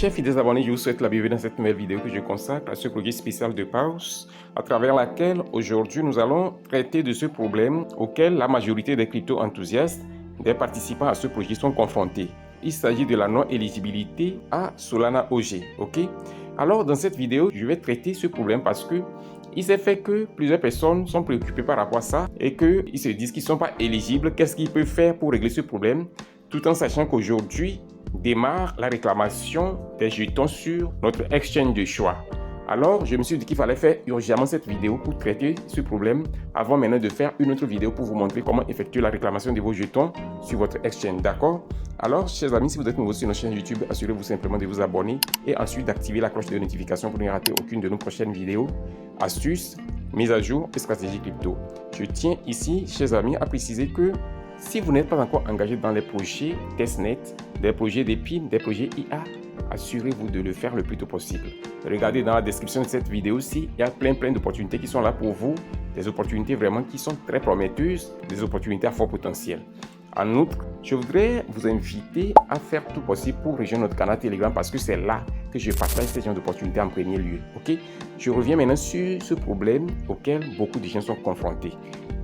chers fidèles abonnés, je vous souhaite la bienvenue dans cette nouvelle vidéo que je consacre à ce projet spécial de Pause, à travers laquelle aujourd'hui nous allons traiter de ce problème auquel la majorité des crypto-enthousiastes, des participants à ce projet sont confrontés. Il s'agit de la non-éligibilité à Solana OG. Ok? Alors dans cette vidéo, je vais traiter ce problème parce que il s'est fait que plusieurs personnes sont préoccupées par rapport à ça et qu'ils se disent qu'ils ne sont pas éligibles. Qu'est-ce qu'ils peuvent faire pour régler ce problème? Tout en sachant qu'aujourd'hui démarre la réclamation des jetons sur notre exchange de choix. Alors, je me suis dit qu'il fallait faire urgemment cette vidéo pour traiter ce problème avant maintenant de faire une autre vidéo pour vous montrer comment effectuer la réclamation de vos jetons sur votre exchange. D'accord? Alors, chers amis, si vous êtes nouveau sur notre chaîne YouTube, assurez-vous simplement de vous abonner et ensuite d'activer la cloche de notification pour ne rater aucune de nos prochaines vidéos, astuces, mises à jour et stratégies crypto. Je tiens ici, chers amis, à préciser que si vous n'êtes pas encore engagé dans les projets testnet, des projets d'épines, des projets IA, assurez-vous de le faire le plus tôt possible. Regardez dans la description de cette vidéo-ci, il y a plein d'opportunités qui sont là pour vous, des opportunités vraiment qui sont très prometteuses, des opportunités à fort potentiel. En outre, je voudrais vous inviter à faire tout possible pour rejoindre notre canal Telegram parce que c'est là que je partage ces genres d'opportunités en premier lieu. Ok? Je reviens maintenant sur ce problème auquel beaucoup de gens sont confrontés.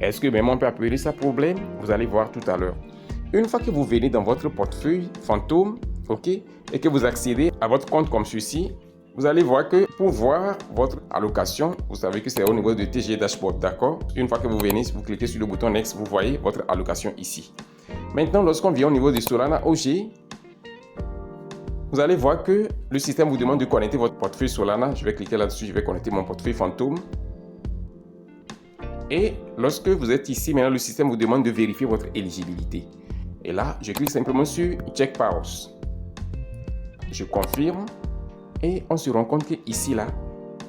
Est-ce que même on peut appeler ça problème? Vous allez voir tout à l'heure. Une fois que vous venez dans votre portefeuille fantôme, ok, et que vous accédez à votre compte comme ceci, vous allez voir que pour voir votre allocation, vous savez que c'est au niveau de TG Dashboard, d'accord? Une fois que vous venez, vous cliquez sur le bouton Next, vous voyez votre allocation ici. Maintenant, lorsqu'on vient au niveau de Solana OG, vous allez voir que le système vous demande de connecter votre portefeuille Solana. Je vais cliquer là-dessus, je vais connecter mon portefeuille fantôme. Et lorsque vous êtes ici, maintenant le système vous demande de vérifier votre éligibilité. Et là, je clique simplement sur Check Pause. Je confirme et on se rend compte que ici, là,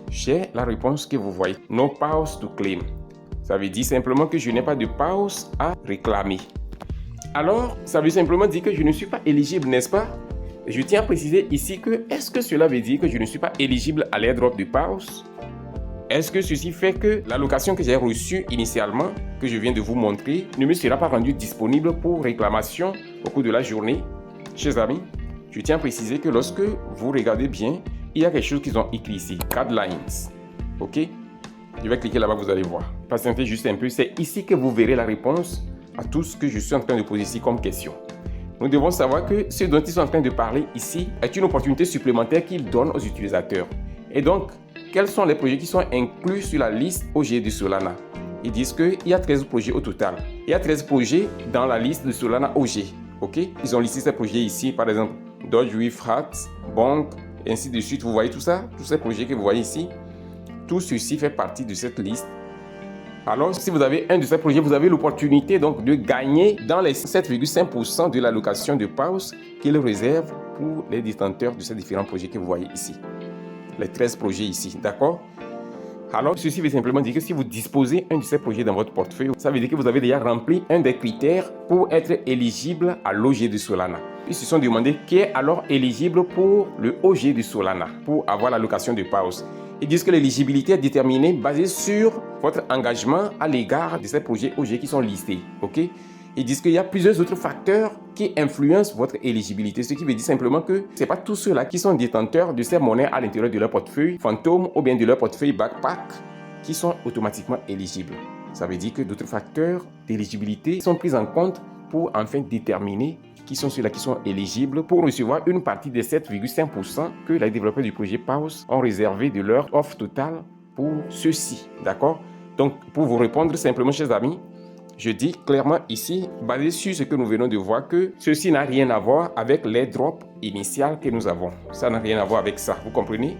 j'ai la réponse que vous voyez. No pause to claim. Ça veut dire simplement que je n'ai pas de pause à réclamer. Alors, ça veut simplement dire que je ne suis pas éligible, n'est-ce pas? Je tiens à préciser ici que est-ce que cela veut dire que je ne suis pas éligible à l'airdrop de pause? Est-ce que ceci fait que l'allocation que j'ai reçue initialement, que je viens de vous montrer, ne me sera pas rendue disponible pour réclamation au cours de la journée? Chers amis, je tiens à préciser que lorsque vous regardez bien, il y a quelque chose qu'ils ont écrit ici, Guidelines. Ok? Je vais cliquer là-bas, vous allez voir. Patientez juste un peu, c'est ici que vous verrez la réponse à tout ce que je suis en train de poser ici comme question. Nous devons savoir que ce dont ils sont en train de parler ici est une opportunité supplémentaire qu'ils donnent aux utilisateurs. Et donc, quels sont les projets qui sont inclus sur la liste OG de Solana? Ils disent qu'il y a 13 projets au total. Il y a 13 projets dans la liste de Solana OG. Ok? Ils ont listé ces projets ici, par exemple, Dodge, Reef, Hats, Bonk, et ainsi de suite. Vous voyez tout ça? Tous ces projets que vous voyez ici, tout ceci fait partie de cette liste. Alors, si vous avez un de ces projets, vous avez l'opportunité donc de gagner dans les 7,5% de l'allocation de pause qu'ils réservent pour les détenteurs de ces différents projets que vous voyez ici. Les 13 projets ici, d'accord? Alors, ceci veut simplement dire que si vous disposez un de ces projets dans votre portefeuille, ça veut dire que vous avez déjà rempli un des critères pour être éligible à l'OG de Solana. Ils se sont demandé qui est alors éligible pour le OG de Solana, pour avoir l'allocation de pause. Ils disent que l'éligibilité est déterminée basée sur votre engagement à l'égard de ces projets OG qui sont listés. Ok? Ils disent qu'il y a plusieurs autres facteurs qui influencent votre éligibilité, ce qui veut dire simplement que ce n'est pas tous ceux-là qui sont détenteurs de ces monnaies à l'intérieur de leur portefeuille fantôme ou bien de leur portefeuille backpack qui sont automatiquement éligibles. Ça veut dire que d'autres facteurs d'éligibilité sont pris en compte pour enfin déterminer qui sont ceux-là qui sont éligibles pour recevoir une partie des 7,5% que les développeurs du projet Pause ont réservé de leur offre totale pour ceux-ci. D'accord? Donc, pour vous répondre simplement, chers amis, je dis clairement ici, basé sur ce que nous venons de voir, que ceci n'a rien à voir avec l'airdrop initial que nous avons. Ça n'a rien à voir avec ça, vous comprenez?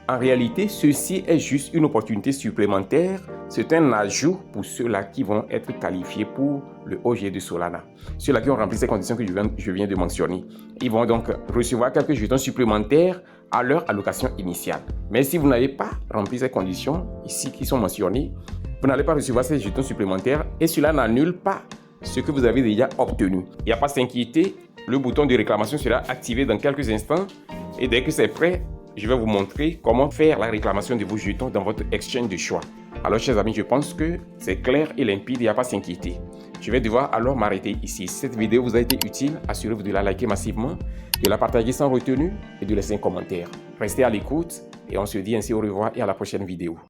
En réalité, ceci est juste une opportunité supplémentaire. C'est un ajout pour ceux-là qui vont être qualifiés pour le OG de Solana. Ceux-là qui ont rempli ces conditions que je viens de mentionner. Ils vont donc recevoir quelques jetons supplémentaires à leur allocation initiale. Mais si vous n'avez pas rempli ces conditions, ici qui sont mentionnées, vous n'allez pas recevoir ces jetons supplémentaires et cela n'annule pas ce que vous avez déjà obtenu. Il n'y a pas à s'inquiéter, le bouton de réclamation sera activé dans quelques instants et dès que c'est prêt, je vais vous montrer comment faire la réclamation de vos jetons dans votre exchange de choix. Alors chers amis, je pense que c'est clair et limpide, il n'y a pas à s'inquiéter. Je vais devoir alors m'arrêter ici. Si cette vidéo vous a été utile, assurez-vous de la liker massivement, de la partager sans retenue et de laisser un commentaire. Restez à l'écoute et on se dit ainsi au revoir et à la prochaine vidéo.